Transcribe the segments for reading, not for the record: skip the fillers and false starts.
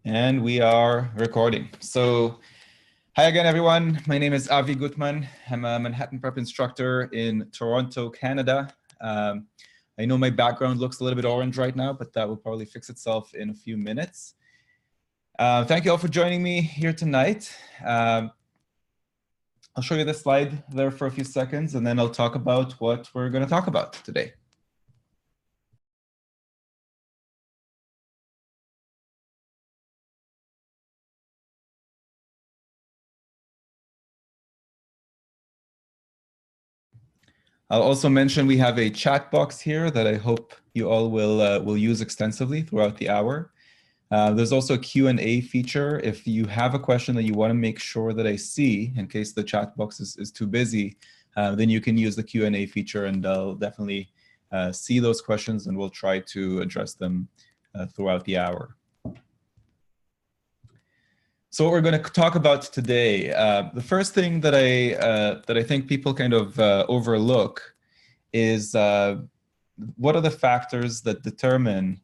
And we are recording. So hi again, everyone. My name is Avi Gutman. I'm a Manhattan Prep instructor in Toronto, Canada. I know my background looks a little bit orange right now, but that will probably fix itself in a few minutes. Thank you all for joining me here tonight. I'll show you the slide there for a few seconds, and then I'll talk about what we're going to talk about today. I'll also mention we have a chat box here that I hope you all will use extensively throughout the hour. There's also a Q&A feature. If you have a question that you want to make sure that I see, in case the chat box is too busy, then you can use the Q&A feature, and I'll definitely see those questions, and we'll try to address them throughout the hour. So what we're going to talk about today, the first thing that I think people kind of overlook is what are the factors that determine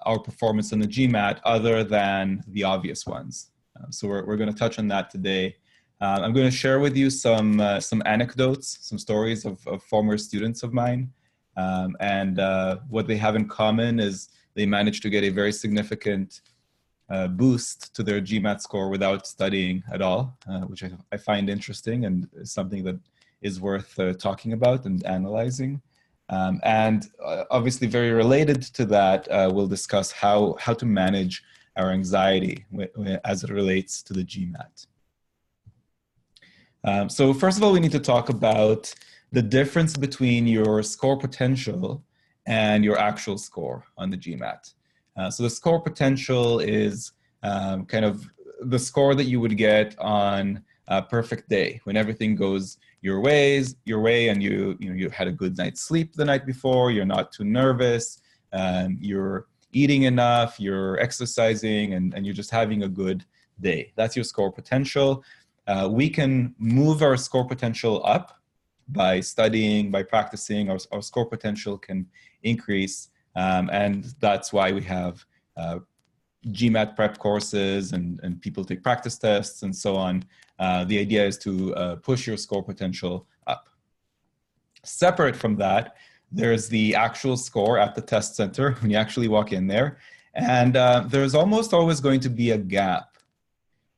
our performance in the GMAT other than the obvious ones. So we're going to touch on that today. I'm going to share with you some anecdotes, some stories of former students of mine. And what they have in common is they managed to get a very significant boost to their GMAT score without studying at all, which I find interesting and is something that is worth talking about and analyzing. And obviously very related to that, we'll discuss how to manage our anxiety as it relates to the GMAT. So first of all, we need to talk about the difference between your score potential and your actual score on the GMAT. So the score potential is kind of the score that you would get on a perfect day when everything goes your way, and you had a good night's sleep the night before, you're not too nervous, you're eating enough, you're exercising, and you're just having a good day. That's your score potential. We can move our score potential up by studying, by practicing. Our score potential can increase, and that's why we have GMAT prep courses and people take practice tests and so on. The idea is to push your score potential up. Separate from that, there's the actual score at the test center when you actually walk in there. And there's almost always going to be a gap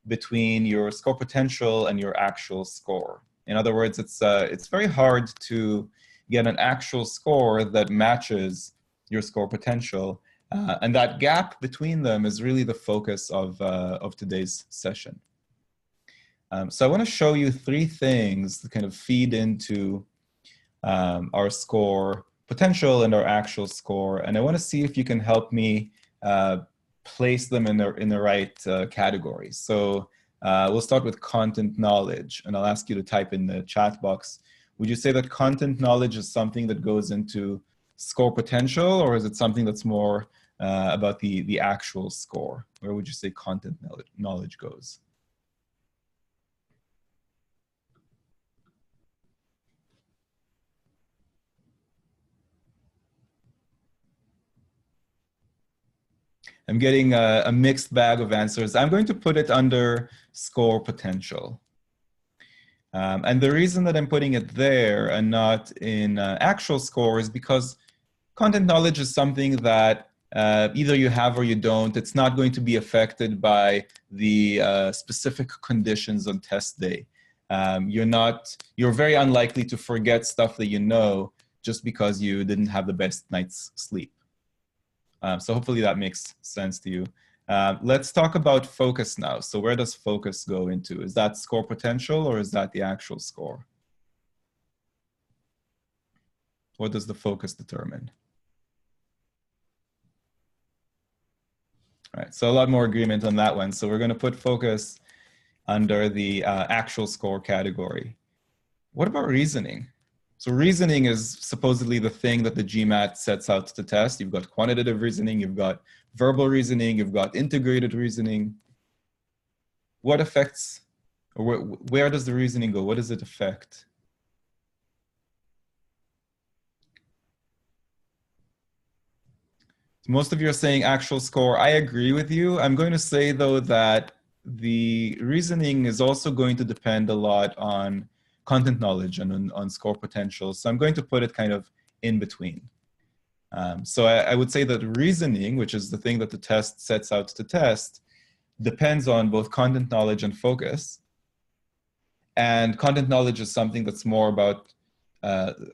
between your score potential and your actual score. In other words, it's very hard to get an actual score that matches your score potential. And that gap between them is really the focus of today's session. So I want to show you three things that kind of feed into our score potential and our actual score. And I want to see if you can help me place them in the right categories. So we'll start with content knowledge, and I'll ask you to type in the chat box. Would you say that content knowledge is something that goes into score potential, or is it something that's more about the actual score? Where would you say content knowledge goes? I'm getting a mixed bag of answers. I'm going to put it under score potential. And the reason that I'm putting it there and not in actual score is because content knowledge is something that either you have or you don't. It's not going to be affected by the specific conditions on test day. You're very unlikely to forget stuff that you know just because you didn't have the best night's sleep. So hopefully that makes sense to you. Let's talk about focus now. So where does focus go into? Is that score potential, or is that the actual score? What does the focus determine? All right, so a lot more agreement on that one. So we're going to put focus under the actual score category. What about reasoning? So reasoning is supposedly the thing that the GMAT sets out to test. You've got quantitative reasoning, you've got verbal reasoning, you've got integrated reasoning. What affects, or where does the reasoning go? What does it affect? Most of you are saying actual score. I agree with you. I'm going to say, though, that the reasoning is also going to depend a lot on content knowledge and on score potential. So I'm going to put it kind of in between. So I would say that reasoning, which is the thing that the test sets out to test, depends on both content knowledge and focus. And content knowledge is something that's more about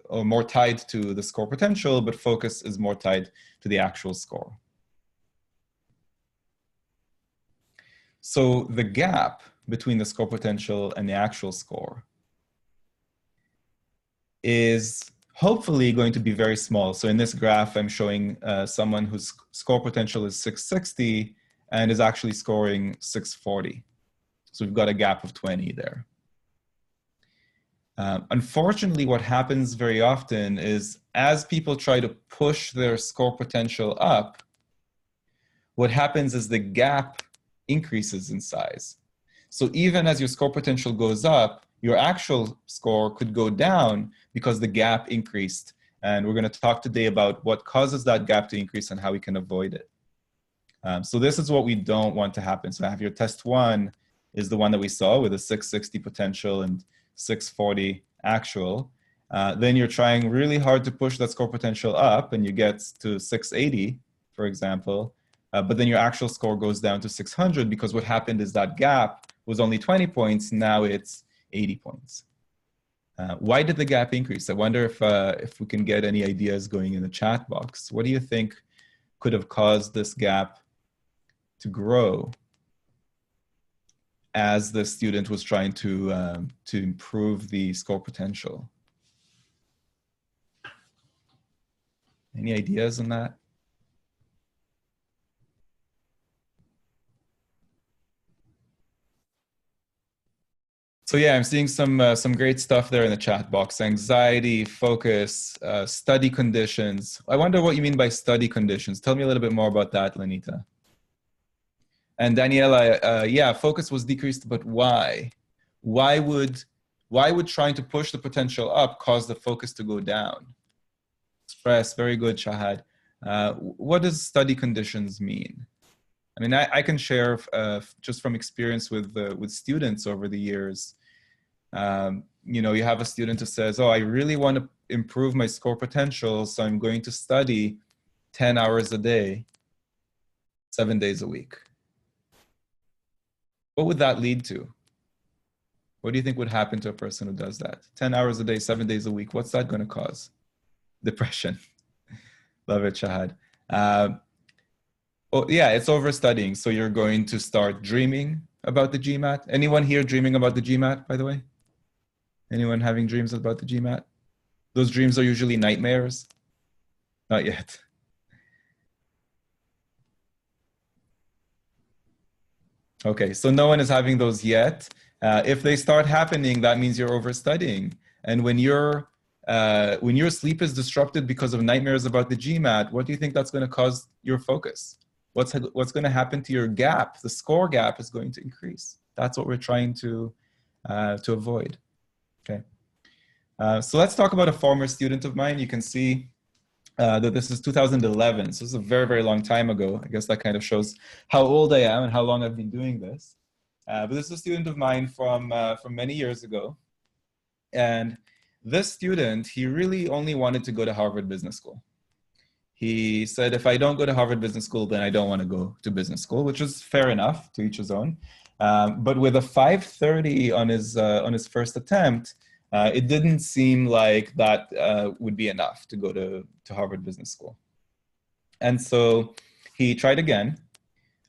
or more tied to the score potential, but focus is more tied to the actual score. So the gap between the score potential and the actual score is hopefully going to be very small. So in this graph, I'm showing someone whose score potential is 660 and is actually scoring 640. So we've got a gap of 20 there. Unfortunately, what happens very often is as people try to push their score potential up, what happens is the gap increases in size. So even as your score potential goes up, your actual score could go down because the gap increased. And we're going to talk today about what causes that gap to increase and how we can avoid it. So this is what we don't want to happen. So I have your test one is the one that we saw with a 660 potential and 640 actual. Then you're trying really hard to push that score potential up and you get to 680, for example. But then your actual score goes down to 600 because what happened is that gap was only 20 points. Now it's 80 points. Why did the gap increase? I wonder if we can get any ideas going in the chat box. What do you think could have caused this gap to grow as the student was trying to improve the score potential? Any ideas on that? So yeah, I'm seeing some great stuff there in the chat box. Anxiety, focus, study conditions. I wonder what you mean by study conditions. Tell me a little bit more about that, Lenita. And Daniela, yeah, focus was decreased, but why? Why would trying to push the potential up cause the focus to go down? Stress, very good, Shahad. What does study conditions mean? I mean, I can share just from experience with students over the years. You know, you have a student who says, oh, I really want to improve my score potential, so I'm going to study 10 hours a day, 7 days a week. What would that lead to? What do you think would happen to a person who does that? 10 hours a day, 7 days a week, what's that going to cause? Depression. Love it, Shahad. Oh, yeah, it's overstudying. So you're going to start dreaming about the GMAT. Anyone here dreaming about the GMAT, by the way? Anyone having dreams about the GMAT? Those dreams are usually nightmares? Not yet. Okay, so no one is having those yet. If they start happening, that means you're overstudying. And when your sleep is disrupted because of nightmares about the GMAT, what do you think that's going to cause your focus? What's going to happen to your gap? The score gap is going to increase. That's what we're trying to avoid. Okay. So let's talk about a former student of mine. You can see that this is 2011. So this is a very, very long time ago. I guess that kind of shows how old I am and how long I've been doing this. But this is a student of mine from many years ago. And this student, he really only wanted to go to Harvard Business School. He said, if I don't go to Harvard Business School, then I don't want to go to business school, which is fair enough, to each his own. But with a 530 on his first attempt, it didn't seem like that would be enough to go to Harvard Business School. And so he tried again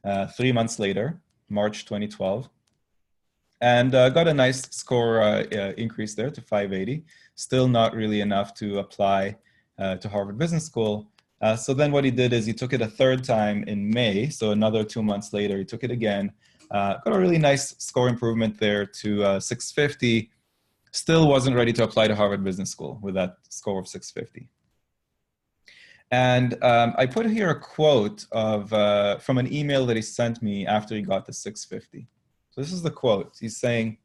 3 months later, March 2012, and got a nice score increase there to 580. Still not really enough to apply to Harvard Business School. So then what he did is he took it a third time in May. So another 2 months later, he took it again. Got a really nice score improvement there to 650. Still wasn't ready to apply to Harvard Business School with that score of 650. And I put here a quote from an email that he sent me after he got the 650. So this is the quote. He's saying,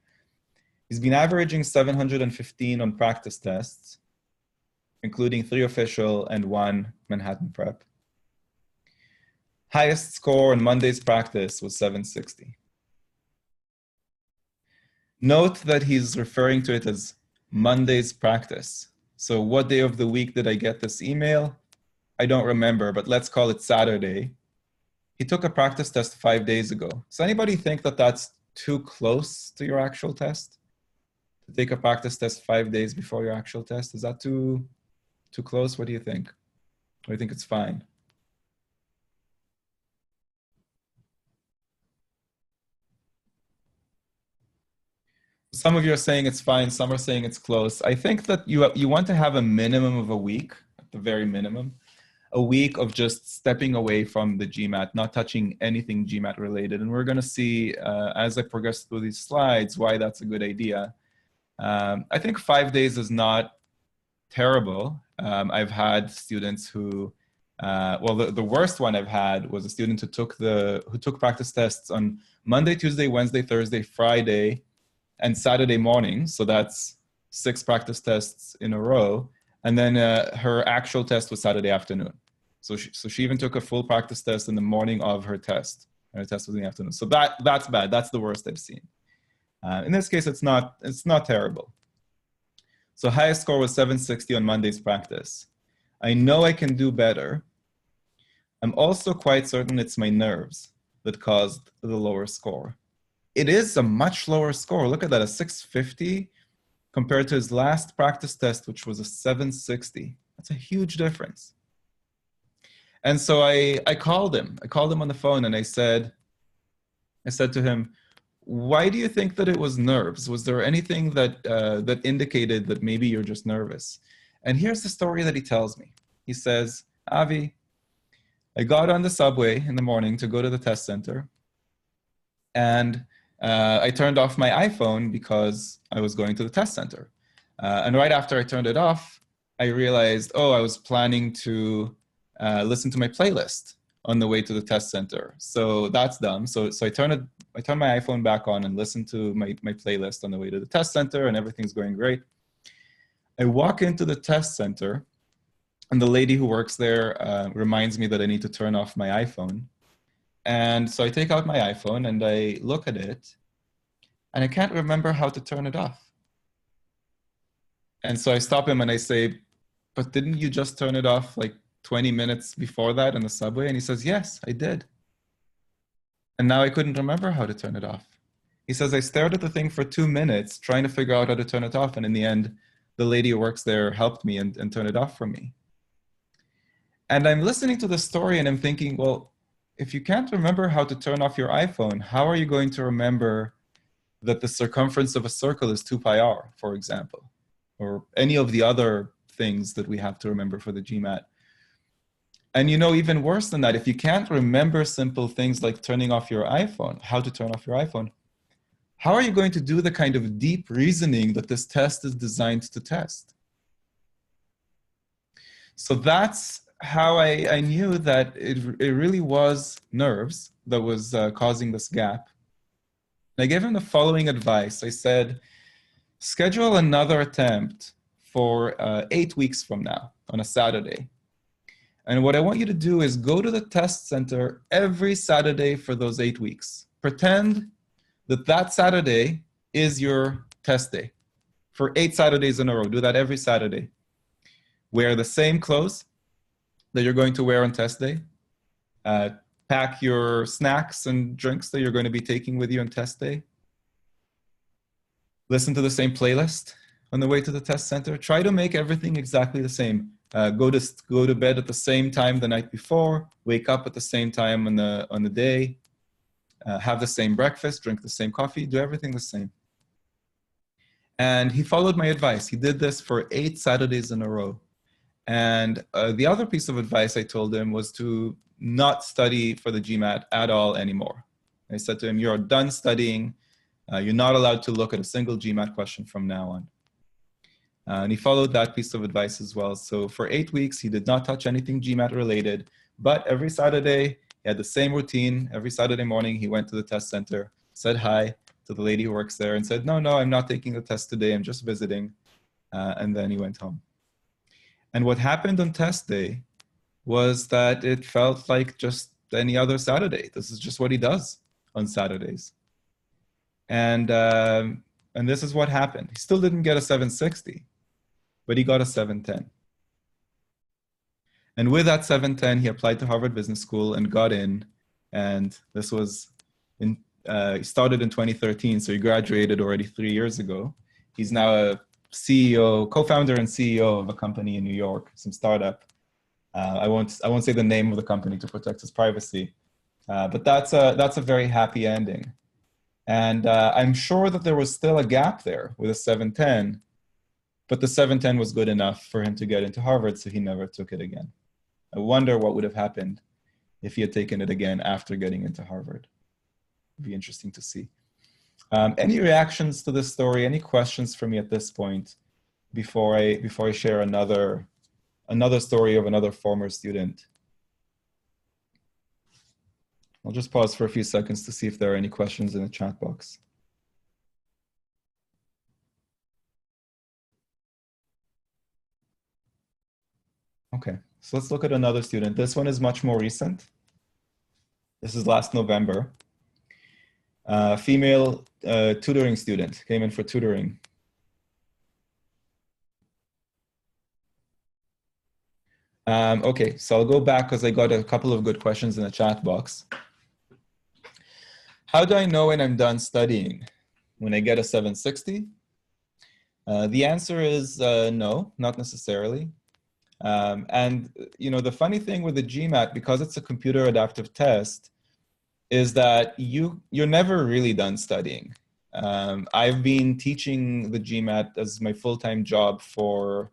he's been averaging 715 on practice tests, including 3 official and 1 Manhattan Prep. Highest score on Monday's practice was 760. Note that he's referring to it as Monday's practice. So what day of the week did I get this email? I don't remember, but let's call it Saturday. He took a practice test 5 days ago. Does anybody think that that's too close to your actual test? To take a practice test 5 days before your actual test? Is that too close? What do you think? Or do you think it's fine? Some of you are saying it's fine, some are saying it's close. I think that you want to have a minimum of a week, at the very minimum, a week of just stepping away from the GMAT, not touching anything GMAT related. And we're going to see, as I progress through these slides, why that's a good idea. I think 5 days is not terrible. I've had students who, well, the worst one I've had was a student who took practice tests on Monday, Tuesday, Wednesday, Thursday, Friday, and Saturday morning. So that's 6 practice tests in a row. And then her actual test was Saturday afternoon. So she even took a full practice test in the morning of her test. And her test was in the afternoon. So that's bad. That's the worst I've seen. In this case, it's not terrible. So highest score was 760 on Monday's practice. I know I can do better. I'm also quite certain it's my nerves that caused the lower score. It is a much lower score. Look at that, a 650 compared to his last practice test, which was a 760. That's a huge difference. And so I called him. I called him on the phone and I said to him, why do you think that it was nerves? Was there anything that indicated that maybe you're just nervous? And here's the story that he tells me. He says, Avi, I got on the subway in the morning to go to the test center, and I turned off my iPhone because I was going to the test center. And right after I turned it off, I realized, oh, I was planning to listen to my playlist on the way to the test center. So that's dumb. So I turned my iPhone back on and listened to my playlist on the way to the test center, and everything's going great. I walk into the test center, and the lady who works there reminds me that I need to turn off my iPhone. And so I take out my iPhone and I look at it, and I can't remember how to turn it off. And so I stop him and I say, but didn't you just turn it off like 20 minutes before that in the subway? And he says, yes, I did. And now I couldn't remember how to turn it off. He says, I stared at the thing for 2 minutes trying to figure out how to turn it off. And in the end, the lady who works there helped me and turned it off for me. And I'm listening to the story and I'm thinking, well, if you can't remember how to turn off your iPhone, how are you going to remember that the circumference of a circle is 2 pi r, for example, or any of the other things that we have to remember for the GMAT? And you know, even worse than that, if you can't remember simple things like turning off your iPhone, how to turn off your iPhone, how are you going to do the kind of deep reasoning that this test is designed to test? So that's how I knew that it really was nerves that was causing this gap. And I gave him the following advice. I said, schedule another attempt for 8 weeks from now on a Saturday. And what I want you to do is go to the test center every Saturday for those 8 weeks. Pretend that that Saturday is your test day for 8 Saturdays in a row. Do that every Saturday. Wear the same clothes that you're going to wear on test day. Pack your snacks and drinks that you're going to be taking with you on test day. Listen to the same playlist on the way to the test center. Try to make everything exactly the same. Go to bed at the same time the night before. Wake up at the same time on the day. Have the same breakfast. Drink the same coffee. Do everything the same. And he followed my advice. He did this for 8 Saturdays in a row. And the other piece of advice I told him was to not study for the GMAT at all anymore. I said to him, you're done studying. You're not allowed to look at a single GMAT question from now on. And he followed that piece of advice as well. So for 8 weeks, he did not touch anything GMAT related, but every Saturday, he had the same routine. Every Saturday morning, he went to the test center, said hi to the lady who works there and said, no, I'm not taking the test today. I'm just visiting. And then he went home. And what happened on test day was that it felt like just any other Saturday. This is just what he does on Saturdays. And this is what happened. He still didn't get a 760, but he got a 710. And with that 710, he applied to Harvard Business School and got in. And this was he started in 2013, so he graduated already 3 years ago. He's now a CEO, co-founder and CEO of a company in New York, some startup. I won't say the name of the company to protect his privacy, but that's a very happy ending. And I'm sure that there was still a gap there with a 710, but the 710 was good enough for him to get into Harvard, so he never took it again. I wonder what would have happened if he had taken it again after getting into Harvard. It'd be interesting to see. Any reactions to this story? Any questions for me at this point before I share another story of another former student? I'll just pause for a few seconds to see if there are any questions in the chat box. Okay, so let's look at another student. This one is much more recent. This is last November. Female tutoring student came in for tutoring. Okay, so I'll go back because I got a couple of good questions in the chat box. How do I know when I'm done studying? When I get a 760? The answer is no, not necessarily. And you know, the funny thing with the GMAT, because it's a computer adaptive test, is that you're never really done studying. I've been teaching the GMAT as my full-time job for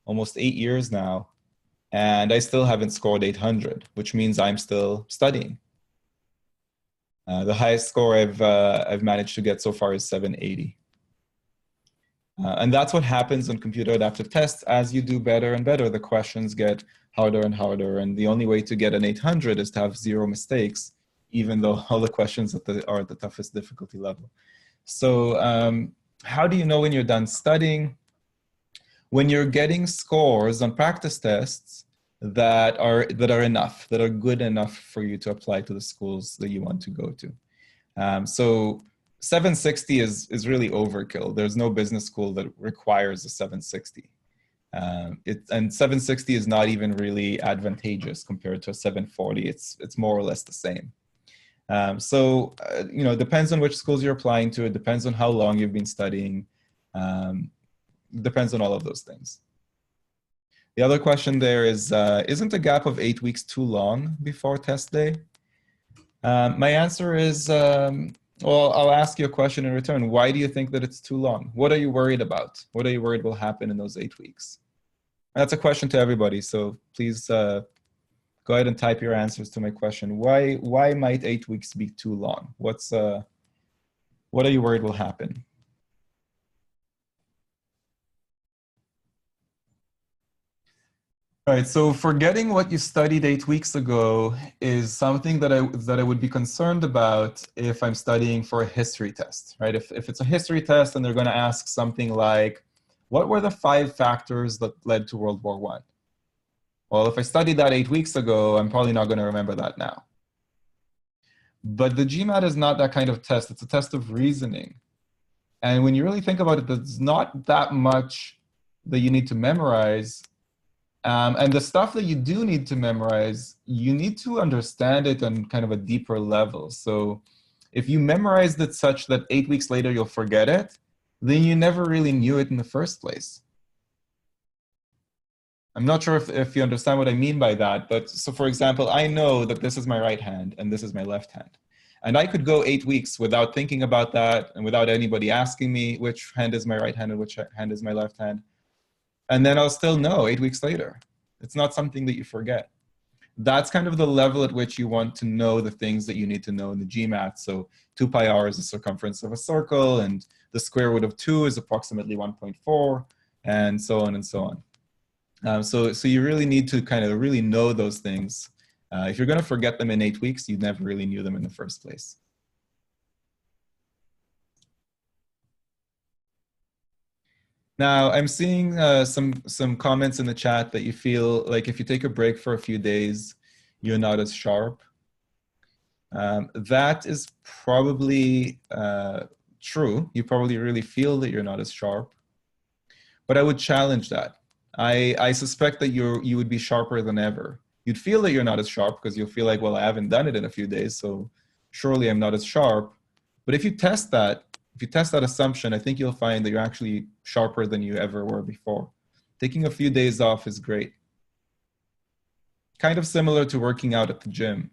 almost 8 years now, and I still haven't scored 800, which means I'm still studying. The highest score I've managed to get so far is 780. And that's what happens on computer adaptive tests. As you do better and better, the questions get harder and harder. And the only way to get an 800 is to have 0 mistakes, even though all the questions are at the toughest difficulty level. So how do you know when you're done studying? When you're getting scores on practice tests that are enough, that are good enough for you to apply to the schools that you want to go to. So 760 is really overkill. There's no business school that requires a 760. And 760 is not even really advantageous compared to a 740. It's more or less the same. You know, it depends on which schools you're applying to. It depends on how long you've been studying. Depends on all of those things. The other question there is, isn't a gap of 8 weeks too long before test day? My answer is, well, I'll ask you a question in return. Why do you think that it's too long? What are you worried about? What are you worried will happen in those 8 weeks? That's a question to everybody, so please go ahead and type your answers to my question. Why might 8 weeks be too long? What are you worried will happen? All right, so forgetting what you studied 8 weeks ago is something that I would be concerned about if I'm studying for a history test, right? If it's a history test and they're going to ask something like, what were the 5 factors that led to World War I? Well, if I studied that 8 weeks ago, I'm probably not going to remember that now. But the GMAT is not that kind of test. It's a test of reasoning. And when you really think about it, there's not that much that you need to memorize. And the stuff that you do need to memorize, you need to understand it on kind of a deeper level. So if you memorized it such that 8 weeks later you'll forget it, then you never really knew it in the first place. I'm not sure if you understand what I mean by that, but so for example, I know that this is my right hand and this is my left hand. And I could go 8 weeks without thinking about that and without anybody asking me which hand is my right hand and which hand is my left hand. And then I'll still know 8 weeks later. It's not something that you forget. That's kind of the level at which you want to know the things that you need to know in the GMAT. So 2 pi r is the circumference of a circle, and the square root of 2 is approximately 1.4, and so on and so on. So you really need to kind of really know those things. If you're going to forget them in 8 weeks, you never really knew them in the first place. Now, I'm seeing some comments in the chat that you feel like if you take a break for a few days, you're not as sharp. That is probably true. You probably really feel that you're not as sharp. But I would challenge that. I suspect that you would be sharper than ever. You'd feel that you're not as sharp because you'll feel like, well, I haven't done it in a few days, so surely I'm not as sharp. But if you test that assumption, I think you'll find that you're actually sharper than you ever were before. Taking a few days off is great. Kind of similar to working out at the gym.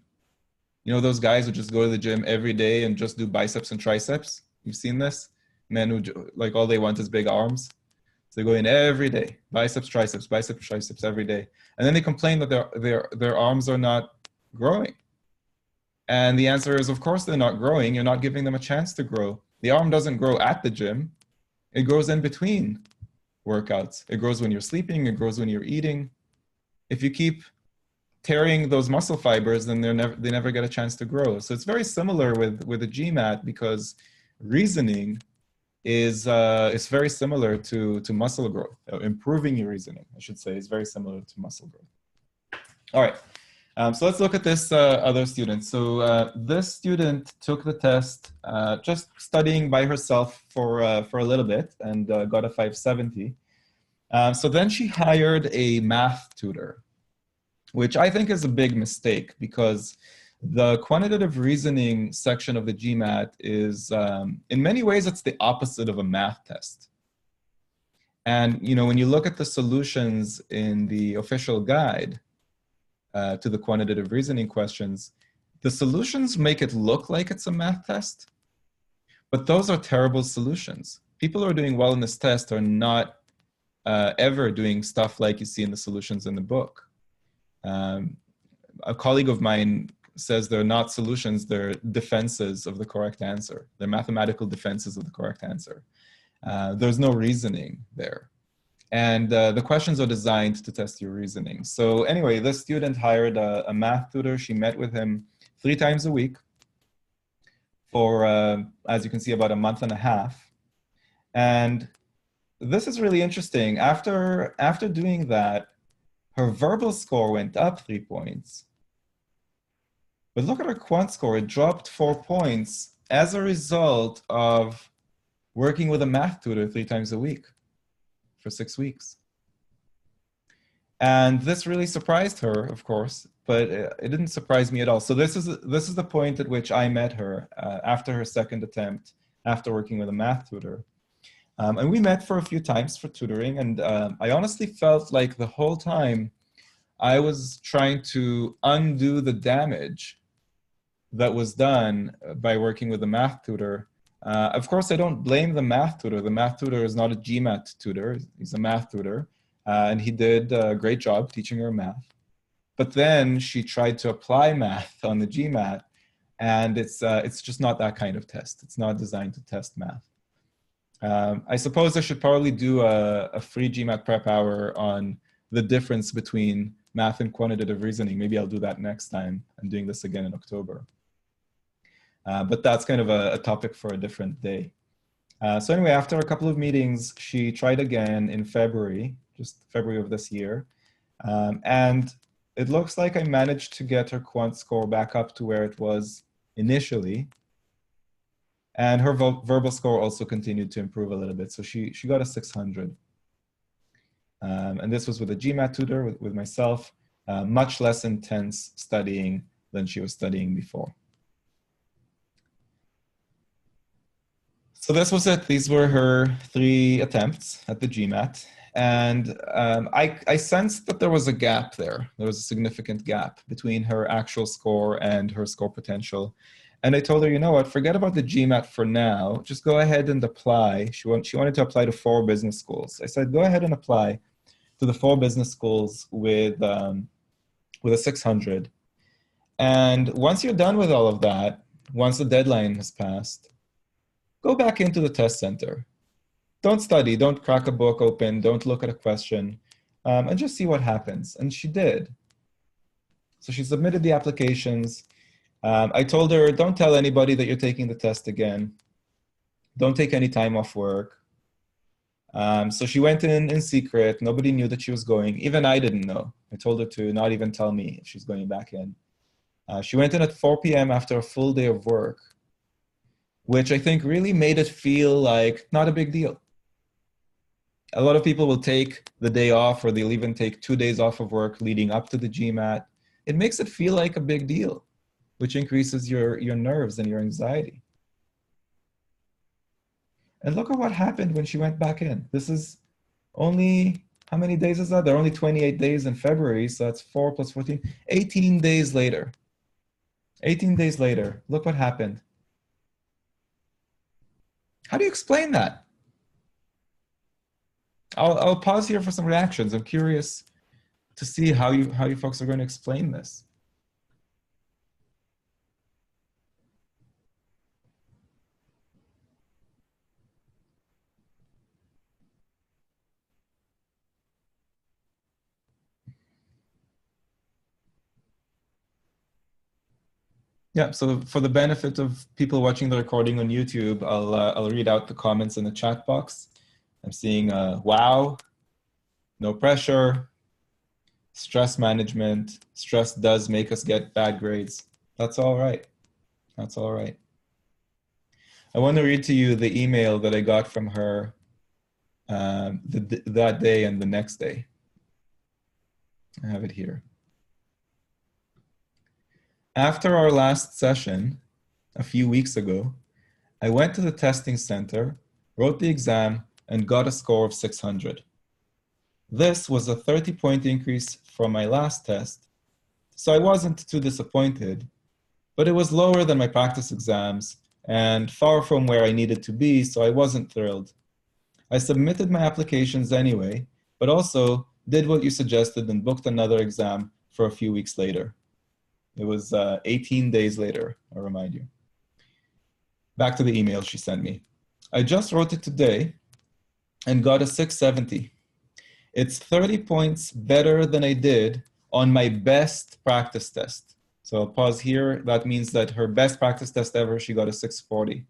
You know those guys who just go to the gym every day and just do biceps and triceps? You've seen this? Men who, like, all they want is big arms. So they go in every day, biceps, triceps every day. And then they complain that their arms are not growing. And the answer is, of course, they're not growing. You're not giving them a chance to grow. The arm doesn't grow at the gym. It grows in between workouts. It grows when you're sleeping. It grows when you're eating. If you keep tearing those muscle fibers, then they never get a chance to grow. So it's very similar with the GMAT, because reasoning is very similar to muscle growth. Improving your reasoning, I should say, is very similar to muscle growth. All right. So let's look at this other student. So this student took the test just studying by herself for a little bit and got a 570. So then she hired a math tutor, which I think is a big mistake, because the quantitative reasoning section of the GMAT is, in many ways, it's the opposite of a math test. And you know, when you look at the solutions in the official guide to the quantitative reasoning questions, the solutions make it look like it's a math test, but those are terrible solutions. People who are doing well in this test are not ever doing stuff like you see in the solutions in the book. A colleague of mine says they're not solutions, they're defenses of the correct answer. They're mathematical defenses of the correct answer. There's no reasoning there. And the questions are designed to test your reasoning. So anyway, this student hired a math tutor. She met with him 3 times a week for, as you can see, about a month and a half. And this is really interesting. After doing that, her verbal score went up 3 points. But look at her quant score. It dropped 4 points as a result of working with a math tutor 3 times a week for 6 weeks. And this really surprised her, of course, but it didn't surprise me at all. So this is the point at which I met her after her second attempt, after working with a math tutor. And we met for a few times for tutoring. And I honestly felt like the whole time I was trying to undo the damage that was done by working with a math tutor. Of course, I don't blame the math tutor. The math tutor is not a GMAT tutor. He's a math tutor. And he did a great job teaching her math. But then she tried to apply math on the GMAT, and it's just not that kind of test. It's not designed to test math. I suppose I should probably do a free GMAT Prep Hour on the difference between math and quantitative reasoning. Maybe I'll do that next time. I'm doing this again in October. But that's kind of a topic for a different day. So anyway, after a couple of meetings, she tried again in February, just February of this year. And it looks like I managed to get her quant score back up to where it was initially. And her verbal score also continued to improve a little bit. So she got a 600. And this was with a GMAT tutor, with myself, much less intense studying than she was studying before. So this was it. These were her 3 attempts at the GMAT. And I sensed that there was a gap there. There was a significant gap between her actual score and her score potential. And I told her, you know what, forget about the GMAT for now. Just go ahead and apply. She wanted to apply to 4 business schools. I said, go ahead and apply to the 4 business schools with a 600. And once you're done with all of that, once the deadline has passed, go back into the test center. Don't study, don't crack a book open, don't look at a question, and just see what happens. And she did. So she submitted the applications. I told her, don't tell anybody that you're taking the test again. Don't take any time off work. So she went in secret. Nobody knew that she was going. Even I didn't know. I told her to not even tell me if she's going back in. She went in at 4 p.m. after a full day of work, which I think really made it feel like not a big deal. A lot of people will take the day off, or they'll even take 2 days off of work leading up to the GMAT. It makes it feel like a big deal, which increases your nerves and your anxiety. And look at what happened when she went back in. This is only, how many days is that? There are only 28 days in February, so that's 4 plus 14, 18 days later. 18 days later, look what happened. How do you explain that? I'll pause here for some reactions. I'm curious to see how you folks are going to explain this. Yeah, so for the benefit of people watching the recording on YouTube, I'll read out the comments in the chat box. I'm seeing wow, no pressure, stress management. Stress does make us get bad grades. That's all right. That's all right. I want to read to you the email that I got from her that day and the next day. I have it here. After our last session, a few weeks ago, I went to the testing center, wrote the exam, and got a score of 600. This was a 30-point increase from my last test, so I wasn't too disappointed, but it was lower than my practice exams and far from where I needed to be, so I wasn't thrilled. I submitted my applications anyway, but also did what you suggested and booked another exam for a few weeks later. It was 18 days later, I'll remind you. Back to the email she sent me. I just wrote it today and got a 670. It's 30 points better than I did on my best practice test. So I'll pause here. That means that her best practice test ever, she got a 640.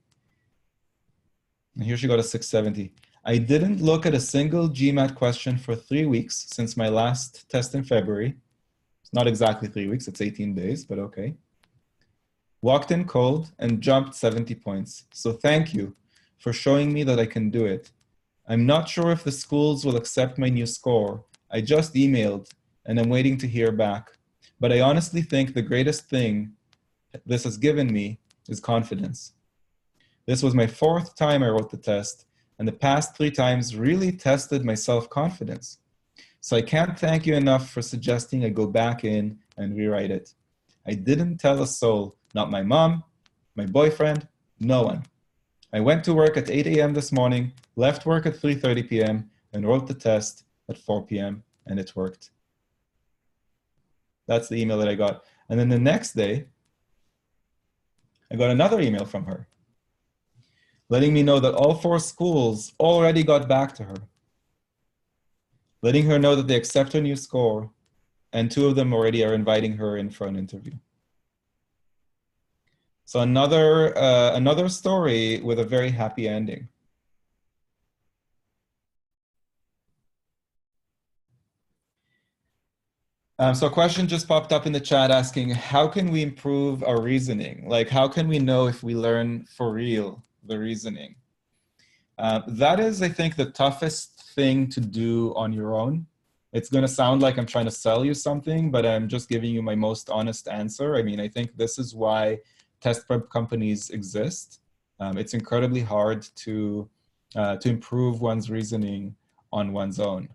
And here she got a 670. I didn't look at a single GMAT question for 3 weeks since my last test in February. It's not exactly 3 weeks, it's 18 days, but okay. Walked in cold and jumped 70 points. So thank you for showing me that I can do it. I'm not sure if the schools will accept my new score. I just emailed and I'm waiting to hear back. But I honestly think the greatest thing this has given me is confidence. This was my 4th time I wrote the test, and the past 3 times really tested my self-confidence. So I can't thank you enough for suggesting I go back in and rewrite it. I didn't tell a soul, not my mom, my boyfriend, no one. I went to work at 8 a.m. this morning, left work at 3:30 p.m., and wrote the test at 4 p.m., and it worked. That's the email that I got. And then the next day, I got another email from her, letting me know that all 4 schools already got back to her, letting her know that they accept her new score, and 2 of them already are inviting her in for an interview. So another story with a very happy ending. So a question just popped up in the chat asking, how can we improve our reasoning? Like, how can we know if we learn for real the reasoning? That is, I think, the toughest thing to do on your own. It's going to sound like I'm trying to sell you something, but I'm just giving you my most honest answer. I mean, I think this is why test prep companies exist. It's incredibly hard to improve one's reasoning on one's own,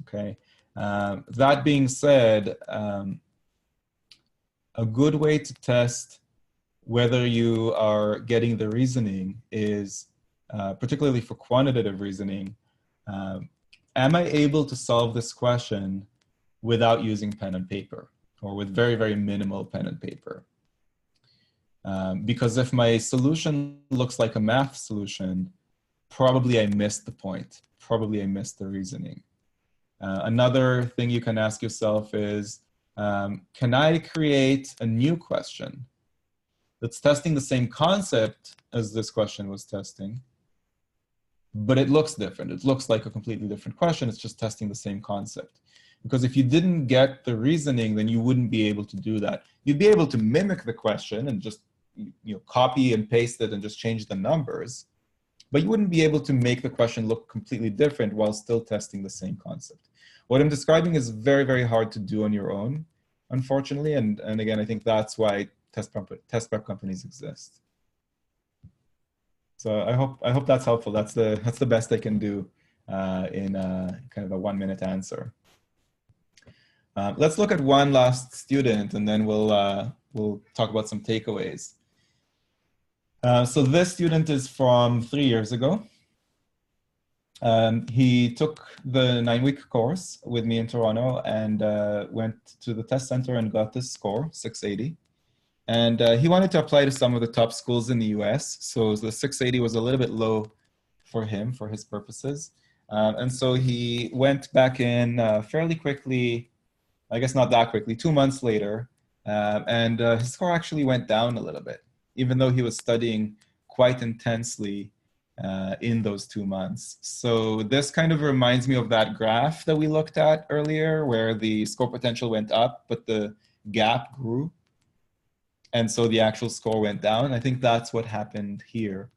okay? That being said, a good way to test whether you are getting the reasoning is, particularly for quantitative reasoning, am I able to solve this question without using pen and paper, or with very, very minimal pen and paper? Because if my solution looks like a math solution, probably I missed the point. Probably I missed the reasoning. Another thing you can ask yourself is, can I create a new question that's testing the same concept as this question was testing, but it looks different. It looks like a completely different question. It's just testing the same concept. Because if you didn't get the reasoning, then you wouldn't be able to do that. You'd be able to mimic the question and just copy and paste it and just change the numbers, but you wouldn't be able to make the question look completely different while still testing the same concept. What I'm describing is very, very hard to do on your own, unfortunately. And again, I think that's why test prep companies exist. So I hope that's helpful. That's the best I can do in kind of a 1-minute answer. Let's look at one last student, and then we'll talk about some takeaways. So this student is from 3 years ago. He took the 9-week course with me in Toronto and went to the test center and got this score, 680. And he wanted to apply to some of the top schools in the US. So the 680 was a little bit low for him, for his purposes. And so he went back in fairly quickly, I guess not that quickly, 2 months later. And his score actually went down a little bit, even though he was studying quite intensely in those 2 months. So this kind of reminds me of that graph that we looked at earlier, where the score potential went up, but the gap grew. And so the actual score went down. I think that's what happened here.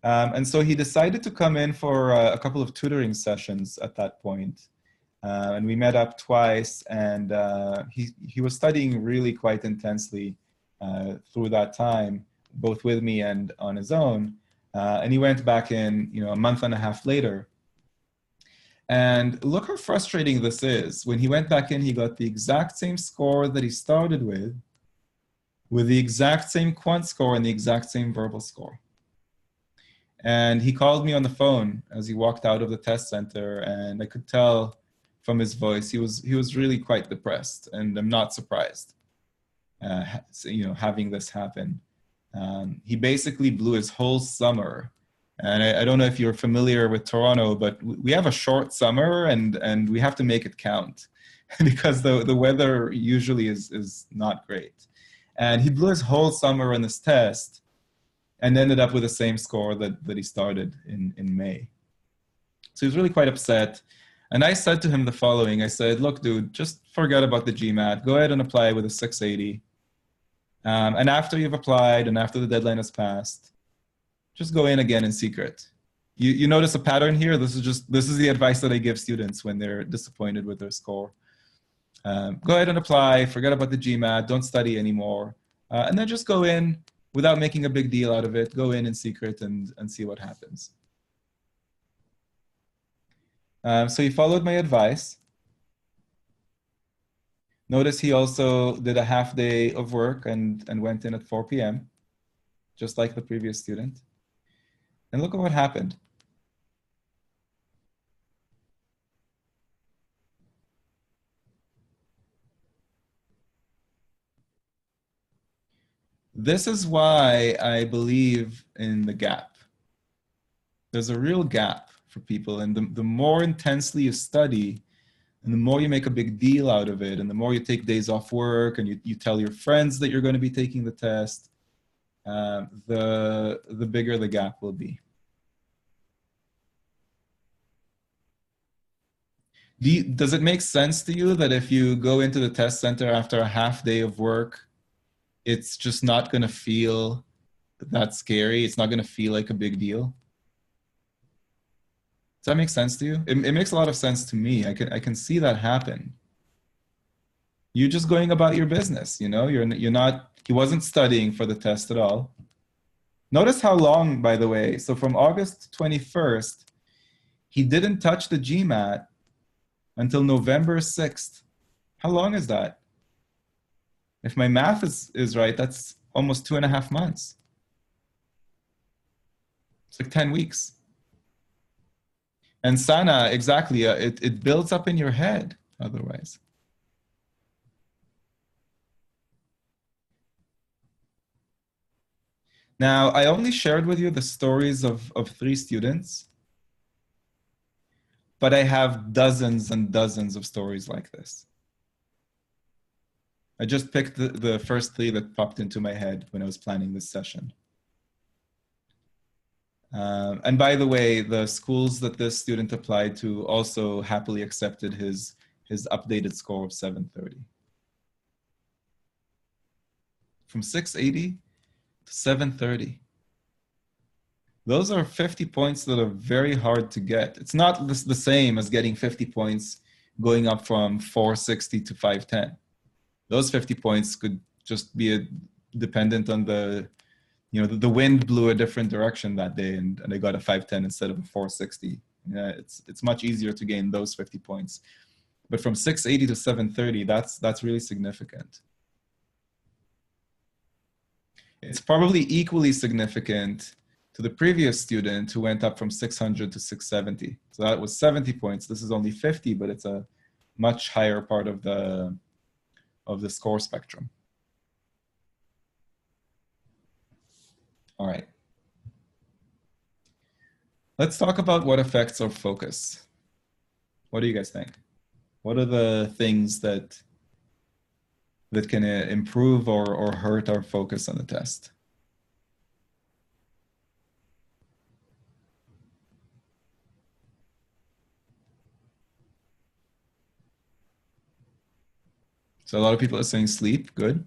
And so he decided to come in for a couple of tutoring sessions at that point. And we met up twice, and he was studying really quite intensely through that time, both with me and on his own. And he went back in, a month and a half later. And look how frustrating this is. When he went back in, he got the exact same score that he started with the exact same quant score and the exact same verbal score. And he called me on the phone as he walked out of the test center, and I could tell from his voice he was really quite depressed, and I'm not surprised, having this happen. He basically blew his whole summer, and I don't know if you're familiar with Toronto, but we have a short summer, and we have to make it count because the weather usually is not great. And he blew his whole summer on this test and ended up with the same score that he started in May. So he was really quite upset. And I said to him the following. I said, look, dude, just forget about the GMAT. Go ahead and apply with a 680. And after you've applied and after the deadline has passed, just go in again in secret. You notice a pattern here? This is the advice that I give students when they're disappointed with their score. Go ahead and apply, forget about the GMAT, don't study anymore. And then just go in without making a big deal out of it. Go in secret and see what happens. So he followed my advice. Notice he also did a half day of work and went in at 4 p.m., just like the previous student. And look at what happened. This is why I believe in the gap. There's a real gap for people, and the more intensely you study, and the more you make a big deal out of it, and the more you take days off work, and you tell your friends that you're going to be taking the test, the bigger the gap will be. Does it make sense to you that if you go into the test center after a half day of work, it's just not going to feel that scary? It's not going to feel like a big deal? Does that make sense to you? It makes a lot of sense to me. I can see that happen. You're just going about your business, you're not, he wasn't studying for the test at all. Notice how long, by the way. So from August 21st, he didn't touch the GMAT until November 6th. How long is that? If my math is right, that's almost 2.5 months. It's like 10 weeks. And Sana, exactly, it builds up in your head otherwise. Now, I only shared with you the stories of 3 students, but I have dozens and dozens of stories like this. I just picked the first 3 that popped into my head when I was planning this session. And by the way, the schools that this student applied to also happily accepted his updated score of 730. From 680 to 730. Those are 50 points that are very hard to get. It's not the same as getting 50 points going up from 460 to 510. Those 50 points could just be dependent on the wind blew a different direction that day and they got a 510 instead of a 460. Yeah, it's much easier to gain those 50 points. But from 680 to 730, that's really significant. It's probably equally significant to the previous student who went up from 600 to 670. So that was 70 points. This is only 50, but it's a much higher part of the score spectrum. All right. Let's talk about what affects our focus. What do you guys think? What are the things that can improve or hurt our focus on the test? So a lot of people are saying sleep, good.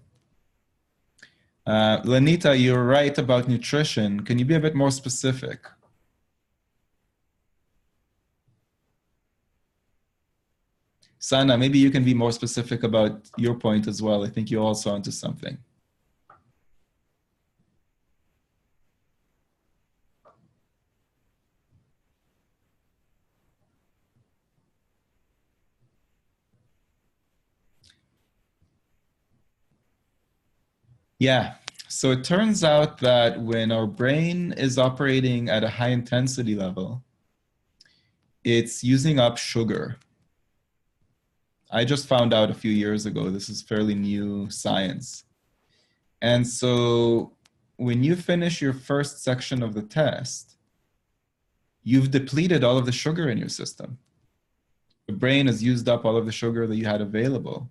Lenita, you're right about nutrition. Can you be a bit more specific? Sana, maybe you can be more specific about your point as well. I think you're also onto something. Yeah, so it turns out that when our brain is operating at a high intensity level, it's using up sugar. I just found out a few years ago, this is fairly new science. And so when you finish your first section of the test, you've depleted all of the sugar in your system. The brain has used up all of the sugar that you had available.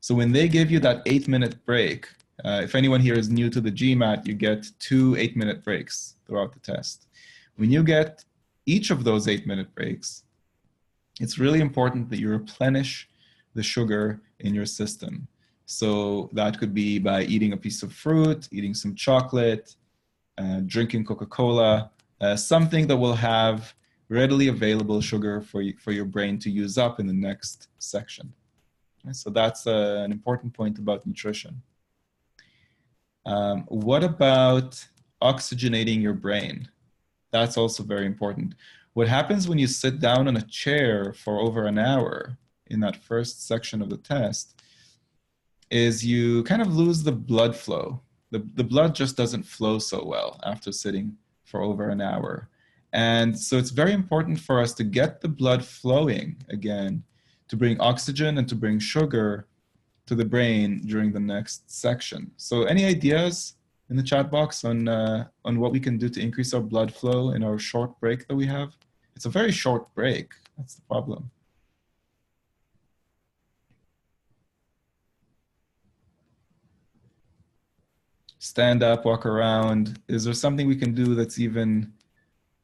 So when they give you that 8-minute break, if anyone here is new to the GMAT, you get 2 8-minute breaks throughout the test. When you get each of those 8-minute breaks, it's really important that you replenish the sugar in your system. So that could be by eating a piece of fruit, eating some chocolate, drinking Coca-Cola, something that will have readily available sugar for your brain to use up in the next section. So that's an important point about nutrition. What about oxygenating your brain? That's also very important. What happens when you sit down on a chair for over an hour in that first section of the test is you kind of lose the blood flow. The blood just doesn't flow so well after sitting for over an hour. And so it's very important for us to get the blood flowing again, to bring oxygen and to bring sugar to the brain during the next section. So any ideas in the chat box on what we can do to increase our blood flow in our short break that we have? It's a very short break. That's the problem. Stand up, walk around. Is there something we can do that's even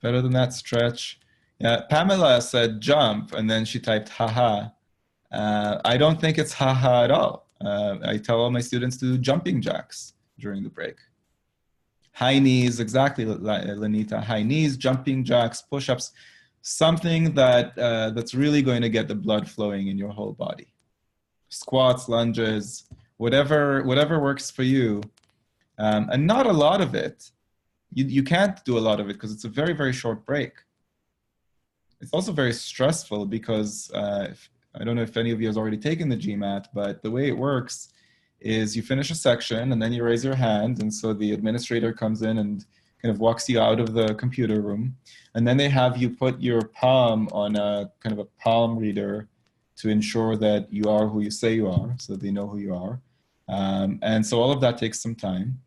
better than that? Stretch. Yeah, Pamela said jump, and then she typed haha. I don't think it's haha at all. I tell all my students to do jumping jacks during the break. High knees, exactly, Lenita. High knees, jumping jacks, push-ups, something that's really going to get the blood flowing in your whole body. Squats, lunges, whatever works for you. And not a lot of it. You can't do a lot of it because it's a very, very short break. It's also very stressful because I don't know if any of you has already taken the GMAT, but the way it works is you finish a section and then you raise your hand, and so the administrator comes in and kind of walks you out of the computer room, and then they have you put your palm on a kind of a palm reader to ensure that you are who you say you are, so they know who you are. And so all of that takes some time.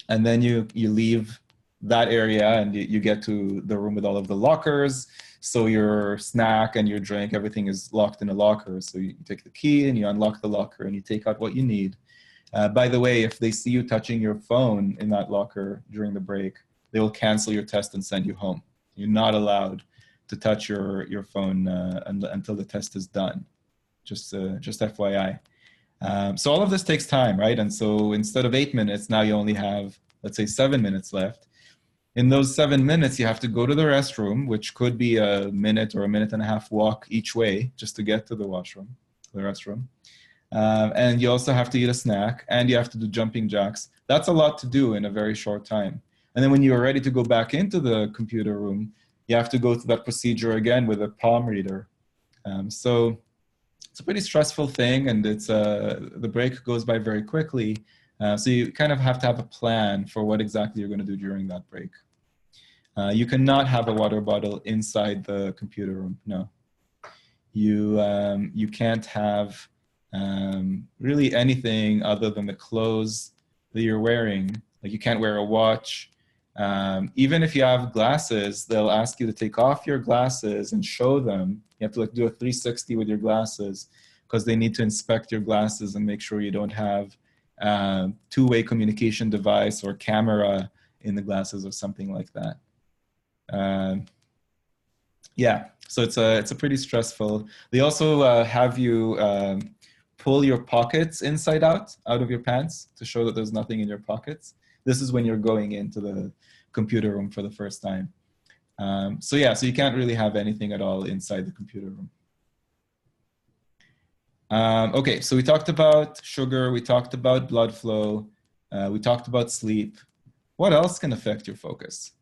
And then you leave that area and you get to the room with all of the lockers. So your snack and your drink, everything is locked in a locker. So you take the key and you unlock the locker and you take out what you need. By the way, if they see you touching your phone in that locker during the break, they will cancel your test and send you home. You're not allowed to touch your phone until the test is done. Just FYI. So all of this takes time, right? And so instead of 8 minutes, now you only have, let's say, 7 minutes left. In those 7 minutes, you have to go to the restroom, which could be a minute or a minute and a half walk each way just to get to the restroom. And you also have to eat a snack, and you have to do jumping jacks. That's a lot to do in a very short time. And then when you're ready to go back into the computer room, you have to go through that procedure again with a palm reader. So it's a pretty stressful thing, and it's the break goes by very quickly. So you kind of have to have a plan for what exactly you're going to do during that break. You cannot have a water bottle inside the computer room. No. You can't have really anything other than the clothes that you're wearing. Like you can't wear a watch. Even if you have glasses, they'll ask you to take off your glasses and show them. You have to like do a 360 with your glasses because they need to inspect your glasses and make sure you don't have two-way communication device or camera in the glasses or something like that. Yeah, so it's a pretty stressful. They also have you pull your pockets inside out of your pants to show that there's nothing in your pockets. This is when you're going into the computer room for the first time. So yeah, so you can't really have anything at all inside the computer room. Okay, so we talked about sugar, we talked about blood flow, we talked about sleep. What else can affect your focus?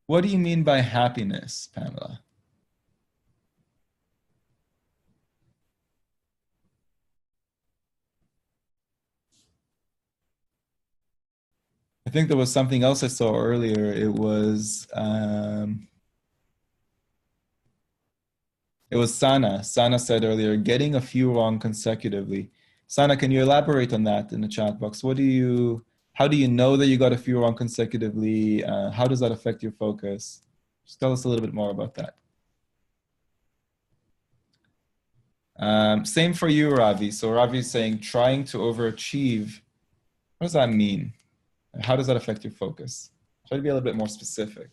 What do you mean by happiness, Pamela? I think there was something else I saw earlier. It was Sana. Sana said earlier, getting a few wrong consecutively. Sana, can you elaborate on that in the chat box? How do you know that you got a few wrong consecutively? How does that affect your focus? Just tell us a little bit more about that. Same for you, Ravi. So Ravi is saying, trying to overachieve. What does that mean? How does that affect your focus? Try to be a little bit more specific.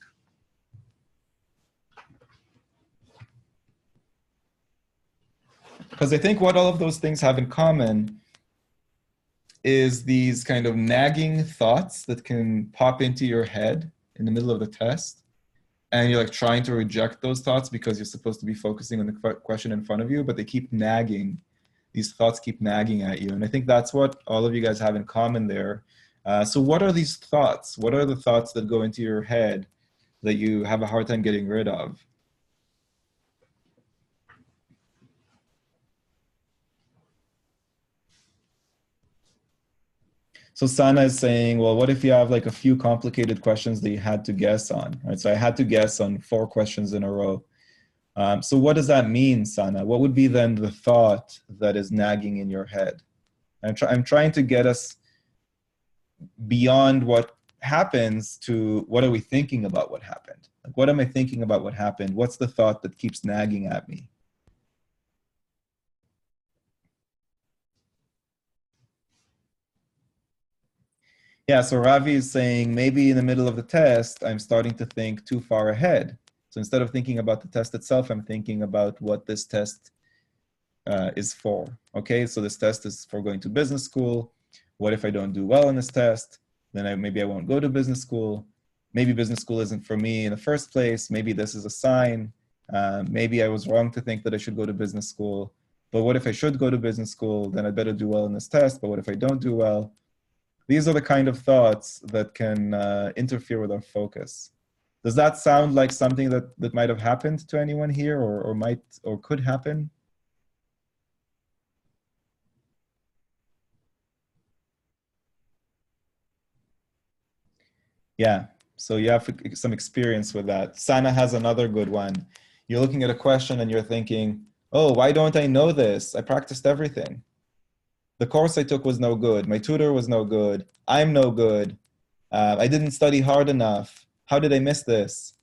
Because I think what all of those things have in common is these kind of nagging thoughts that can pop into your head in the middle of the test. And you're like trying to reject those thoughts because you're supposed to be focusing on the question in front of you, but they keep nagging. These thoughts keep nagging at you. And I think that's what all of you guys have in common there. So what are these thoughts? What are the thoughts that go into your head that you have a hard time getting rid of? So Sana is saying, well, what if you have like a few complicated questions that you had to guess on, right? So I had to guess on 4 questions in a row. So what does that mean, Sana? What would be then the thought that is nagging in your head? I'm trying to get us beyond what happens to what are we thinking about what happened? Like, what am I thinking about what happened? What's the thought that keeps nagging at me? Yeah, so Ravi is saying maybe in the middle of the test, I'm starting to think too far ahead. So instead of thinking about the test itself, I'm thinking about what this test is for. Okay, so this test is for going to business school. What if I don't do well in this test? Then maybe I won't go to business school. Maybe business school isn't for me in the first place. Maybe this is a sign. Maybe I was wrong to think that I should go to business school. But what if I should go to business school? Then I better do well in this test. But what if I don't do well? These are the kind of thoughts that can interfere with our focus. Does that sound like something that might have happened to anyone here or could happen? Yeah, so you have some experience with that. Sana has another good one. You're looking at a question and you're thinking, oh, why don't I know this? I practiced everything. The course I took was no good. My tutor was no good. I'm no good. I didn't study hard enough. How did I miss this?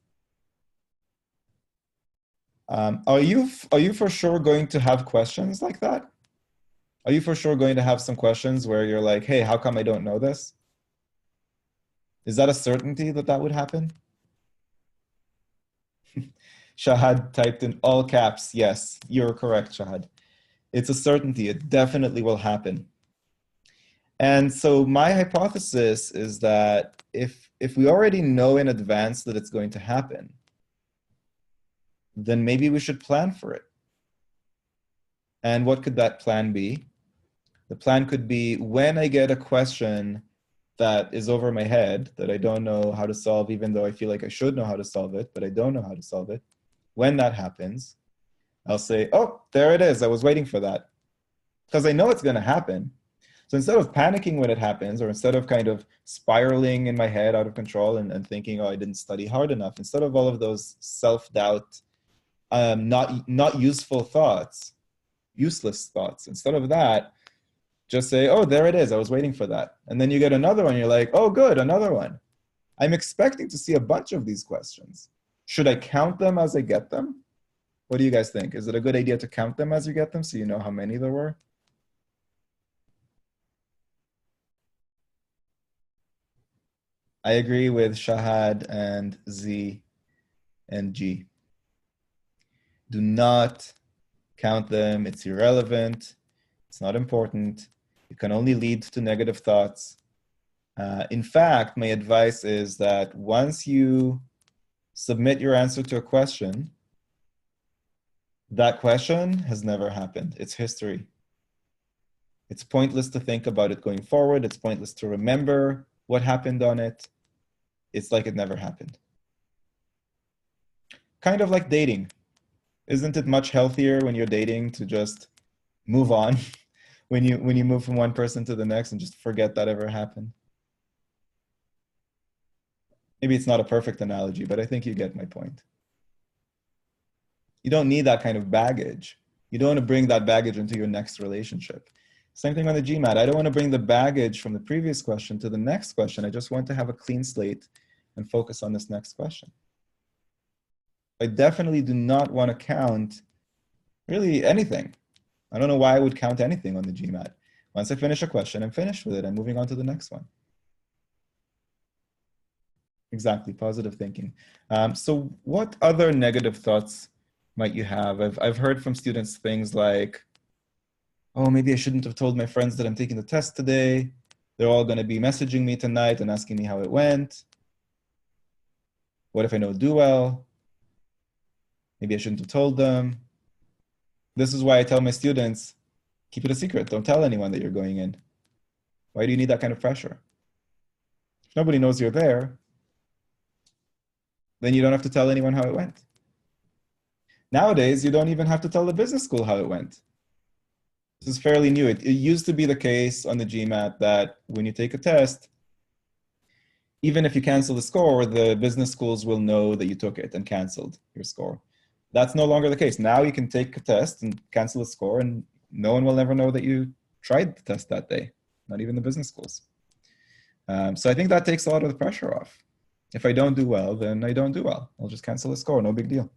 Are you for sure going to have questions like that? Are you for sure going to have some questions where you're like, hey, how come I don't know this? Is that a certainty that that would happen? Shahad typed in all caps, yes, you're correct, Shahad. It's a certainty, it definitely will happen. And so my hypothesis is that if we already know in advance that it's going to happen, then maybe we should plan for it. And what could that plan be? The plan could be when I get a question that is over my head that I don't know how to solve, even though I feel like I should know how to solve it, but I don't know how to solve it. When that happens, I'll say, oh, there it is. I was waiting for that. Because I know it's going to happen. So instead of panicking when it happens, or instead of kind of spiraling in my head out of control and thinking, oh, I didn't study hard enough, instead of all of those self-doubt, not useful thoughts, useless thoughts, instead of that, just say, oh, there it is. I was waiting for that. And then you get another one. You're like, oh, good, another one. I'm expecting to see a bunch of these questions. Should I count them as I get them? What do you guys think? Is it a good idea to count them as you get them so you know how many there were? I agree with Shahad and Z and G. Do not count them. It's irrelevant. It's not important. It can only lead to negative thoughts. In fact, my advice is that once you submit your answer to a question, that question has never happened. It's history. It's pointless to think about it going forward. It's pointless to remember what happened on it. It's like it never happened. Kind of like dating. Isn't it much healthier when you're dating to just move on when you move from one person to the next and just forget that ever happened? Maybe it's not a perfect analogy, but I think you get my point. You don't need that kind of baggage. You don't want to bring that baggage into your next relationship. Same thing on the GMAT. I don't want to bring the baggage from the previous question to the next question. I just want to have a clean slate and focus on this next question. I definitely do not want to count really anything. I don't know why I would count anything on the GMAT. Once I finish a question, I'm finished with it. I'm moving on to the next one. Exactly, positive thinking. So what other negative thoughts might you have? I've heard from students things like, oh, maybe I shouldn't have told my friends that I'm taking the test today. They're all going to be messaging me tonight and asking me how it went. What if I don't do well? Maybe I shouldn't have told them. This is why I tell my students, keep it a secret. Don't tell anyone that you're going in. Why do you need that kind of pressure? If nobody knows you're there, then you don't have to tell anyone how it went. Nowadays, you don't even have to tell the business school how it went. This is fairly new. It used to be the case on the GMAT that when you take a test, even if you cancel the score, the business schools will know that you took it and canceled your score. That's no longer the case. Now you can take a test and cancel a score and no one will ever know that you tried the test that day, not even the business schools. So I think that takes a lot of the pressure off. If I don't do well, then I don't do well. I'll just cancel the score, no big deal.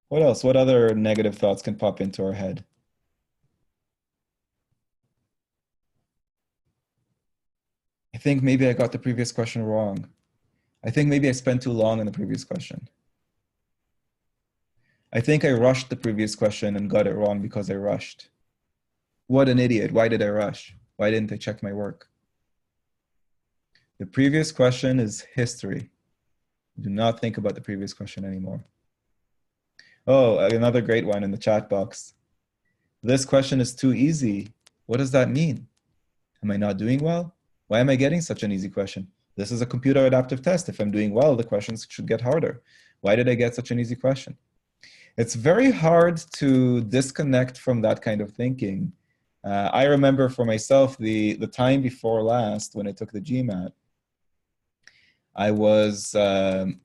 What else? What other negative thoughts can pop into our head? I think maybe I got the previous question wrong. I think maybe I spent too long on the previous question. I think I rushed the previous question and got it wrong because I rushed. What an idiot. Why did I rush? Why didn't I check my work? The previous question is history. Do not think about the previous question anymore. Oh, another great one in the chat box. This question is too easy. What does that mean? Am I not doing well? Why am I getting such an easy question? This is a computer adaptive test. If I'm doing well, the questions should get harder. Why did I get such an easy question? It's very hard to disconnect from that kind of thinking. I remember for myself, the time before last when I took the GMAT, I was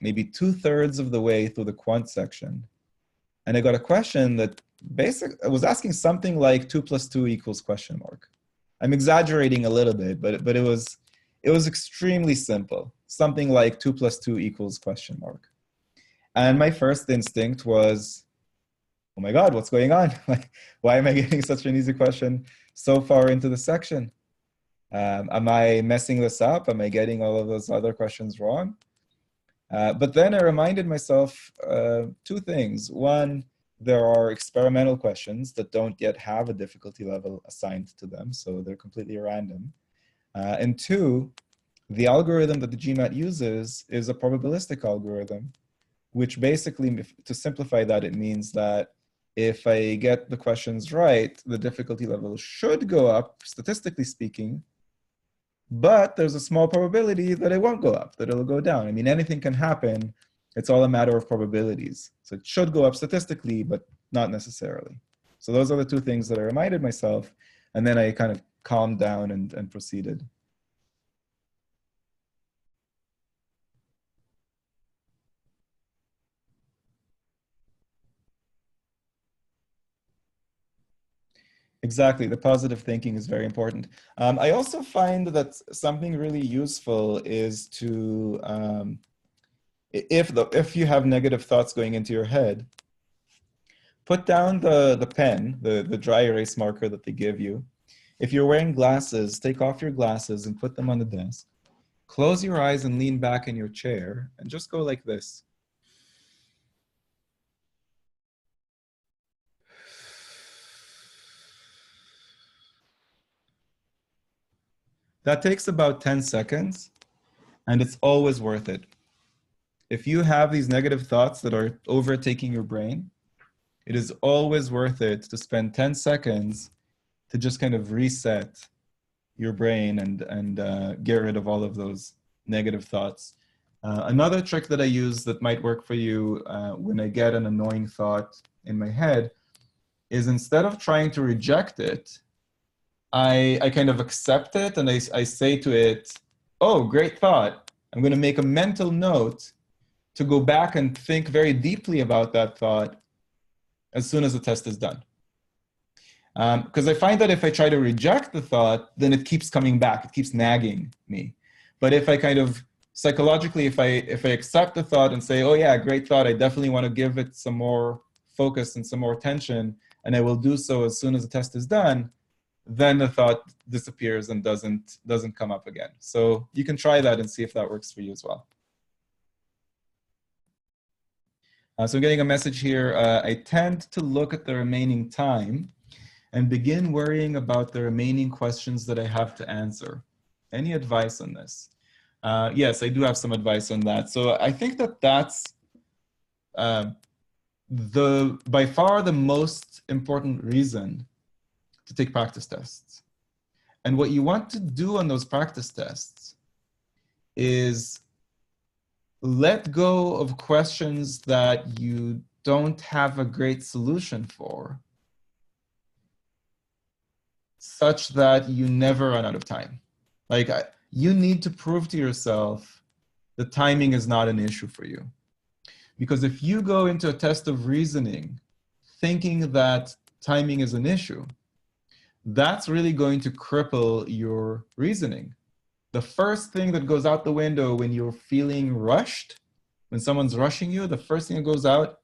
maybe 2/3 of the way through the quant section. And I got a question that basically was asking something like 2 + 2 = ? I'm exaggerating a little bit, but It was extremely simple, something like 2 plus 2 equals question mark. And my first instinct was, oh my God, what's going on? Like, why am I getting such an easy question so far into the section? Am I messing this up? Am I getting all of those other questions wrong? But then I reminded myself two things. One, there are experimental questions that don't yet have a difficulty level assigned to them, so they're completely random. And two, the algorithm that the GMAT uses is a probabilistic algorithm, which basically, to simplify that, it means that if I get the questions right, the difficulty level should go up, statistically speaking, but there's a small probability that it won't go up, that it'll go down. I mean, anything can happen. It's all a matter of probabilities. So it should go up statistically, but not necessarily. So those are the two things that I reminded myself. And then I kind of calmed down and proceeded. Exactly, the positive thinking is very important. I also find that something really useful is to, if you have negative thoughts going into your head, put down the pen, the dry erase marker that they give you. If you're wearing glasses, take off your glasses and put them on the desk. Close your eyes and lean back in your chair and just go like this. That takes about 10 seconds, and it's always worth it. If you have these negative thoughts that are overtaking your brain, it is always worth it to spend 10 seconds to just kind of reset your brain and get rid of all of those negative thoughts. Another trick that I use that might work for you when I get an annoying thought in my head is, instead of trying to reject it, I kind of accept it, and I say to it, oh, great thought. I'm going to make a mental note to go back and think very deeply about that thought as soon as the test is done. Because I find that if I try to reject the thought, then it keeps coming back. It keeps nagging me. But if I kind of psychologically, if I accept the thought and say, oh yeah, great thought, I definitely want to give it some more focus and some more attention, and I will do so as soon as the test is done, then the thought disappears and doesn't come up again. So you can try that and see if that works for you as well. So I'm getting a message here. I tend to look at the remaining time and begin worrying about the remaining questions that I have to answer. Any advice on this? Yes, I do have some advice on that. So I think that that's by far the most important reason to take practice tests. And what you want to do on those practice tests is let go of questions that you don't have a great solution for, such that you never run out of time. Like, you need to prove to yourself that timing is not an issue for you. Because if you go into a test of reasoning thinking that timing is an issue, that's really going to cripple your reasoning. The first thing that goes out the window when you're feeling rushed, when someone's rushing you, the first thing that goes out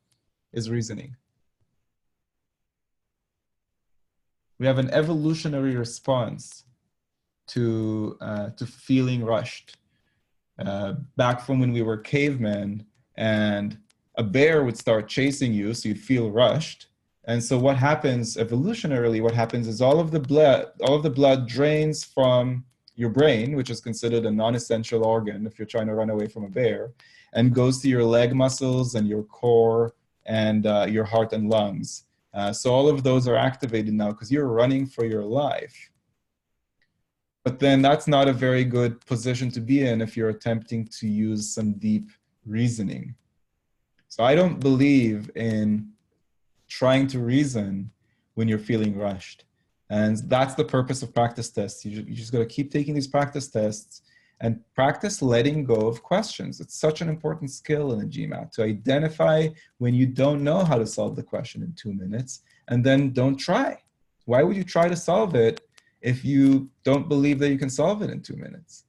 is reasoning. We have an evolutionary response to feeling rushed. Back from when we were cavemen and a bear would start chasing you, so you'd feel rushed. And so what happens evolutionarily, what happens is all of the blood drains from your brain, which is considered a non-essential organ if you're trying to run away from a bear, and goes to your leg muscles and your core and your heart and lungs. So all of those are activated now because you're running for your life. But then that's not a very good position to be in if you're attempting to use some deep reasoning. So I don't believe in trying to reason when you're feeling rushed. And that's the purpose of practice tests. You just got to keep taking these practice tests and practice letting go of questions. It's such an important skill in the GMAT, to identify when you don't know how to solve the question in 2 minutes, and then don't try. Why would you try to solve it if you don't believe that you can solve it in 2 minutes?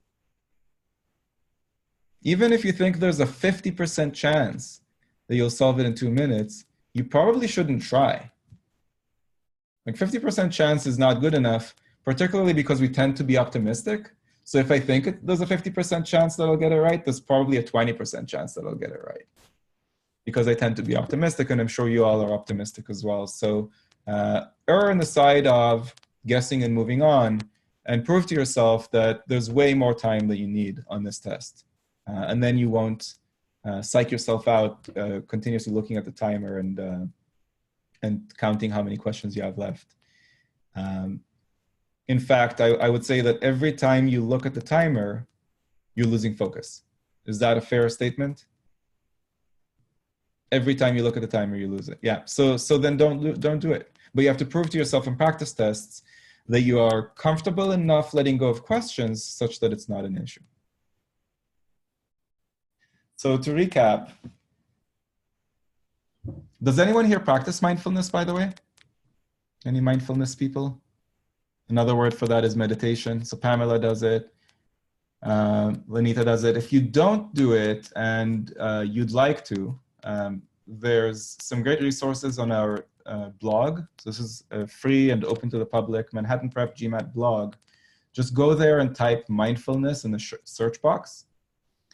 Even if you think there's a 50% chance that you'll solve it in 2 minutes, you probably shouldn't try. Like 50% chance is not good enough, particularly because we tend to be optimistic. So if I think there's a 50% chance that I'll get it right, there's probably a 20% chance that I'll get it right. Because I tend to be optimistic, and I'm sure you all are optimistic as well. So err on the side of guessing and moving on, and prove to yourself that there's way more time that you need on this test. And then you won't psych yourself out continuously looking at the timer and counting how many questions you have left. In fact, I would say that every time you look at the timer, you're losing focus. Is that a fair statement? Every time you look at the timer, you lose it. Yeah. So then don't do it. But you have to prove to yourself in practice tests that you are comfortable enough letting go of questions such that it's not an issue. So to recap, does anyone here practice mindfulness, by the way? Any mindfulness people? Another word for that is meditation. So Pamela does it. Lenita does it. If you don't do it and you'd like to, there's some great resources on our blog. So this is free and open to the public, Manhattan Prep GMAT blog. Just go there and type mindfulness in the search box,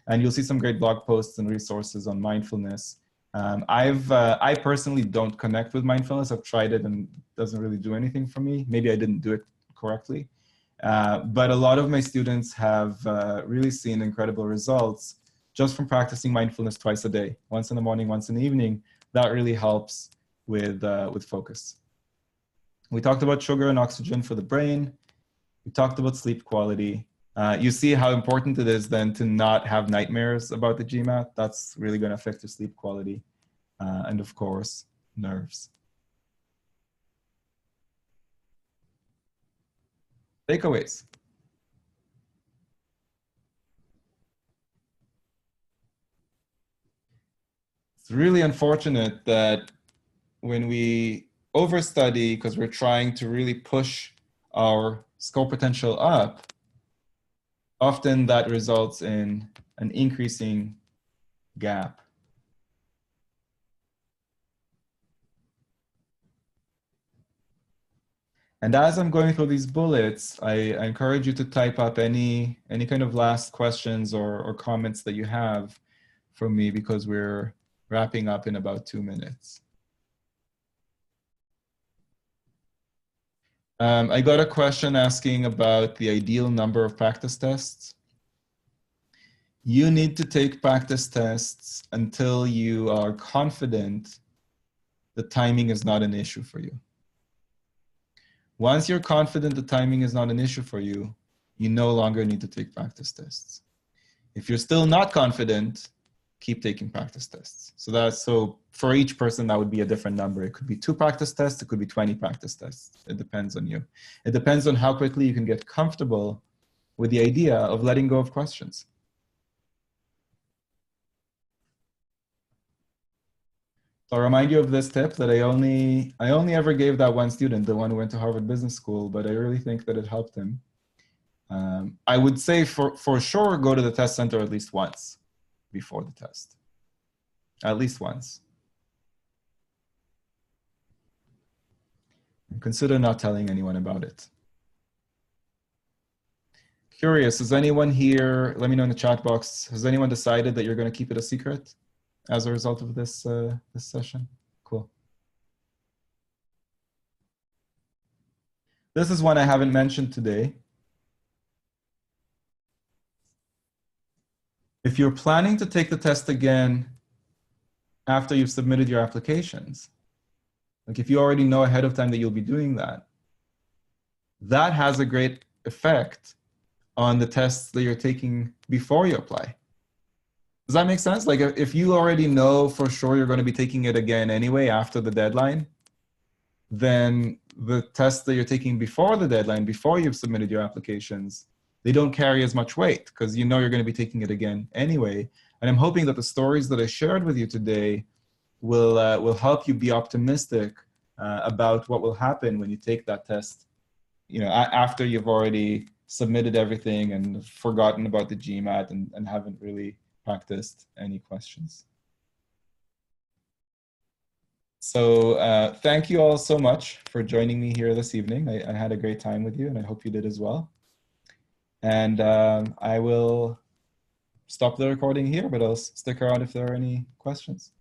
and you'll see some great blog posts and resources on mindfulness. I personally don't connect with mindfulness. I've tried it and it doesn't really do anything for me. Maybe I didn't do it correctly. But a lot of my students have really seen incredible results just from practicing mindfulness twice a day, once in the morning, once in the evening. That really helps with focus. We talked about sugar and oxygen for the brain. We talked about sleep quality. You see how important it is then to not have nightmares about the GMAT. That's really going to affect your sleep quality. And of course, nerves. Takeaways. It's really unfortunate that when we overstudy because we're trying to really push our score potential up, often that results in an increasing gap. And as I'm going through these bullets, I encourage you to type up any kind of last questions or comments that you have from me, because we're wrapping up in about 2 minutes. I got a question asking about the ideal number of practice tests. You need to take practice tests until you are confident the timing is not an issue for you. Once you're confident the timing is not an issue for you, you no longer need to take practice tests. If you're still not confident, keep taking practice tests. So for each person, that would be a different number. It could be 2 practice tests, it could be 20 practice tests. It depends on you. It depends on how quickly you can get comfortable with the idea of letting go of questions. So I'll remind you of this tip that I only ever gave that one student, the one who went to Harvard Business School, but I really think that it helped him. I would say for sure, go to the test center at least once before the test. At least once. And consider not telling anyone about it. Curious, is anyone here, let me know in the chat box, has anyone decided that you're going to keep it a secret as a result of this, this session? Cool. This is one I haven't mentioned today. If you're planning to take the test again after you've submitted your applications, like if you already know ahead of time that you'll be doing that, that has a great effect on the tests that you're taking before you apply. Does that make sense? Like if you already know for sure you're going to be taking it again anyway after the deadline, then the tests that you're taking before the deadline, before you've submitted your applications, they don't carry as much weight because you know you're going to be taking it again anyway. And I'm hoping that the stories that I shared with you today will help you be optimistic about what will happen when you take that test, you know, after you've already submitted everything and forgotten about the GMAT and haven't really practiced any questions. So thank you all so much for joining me here this evening. I had a great time with you, and I hope you did as well. And I will stop the recording here, but I'll stick around if there are any questions.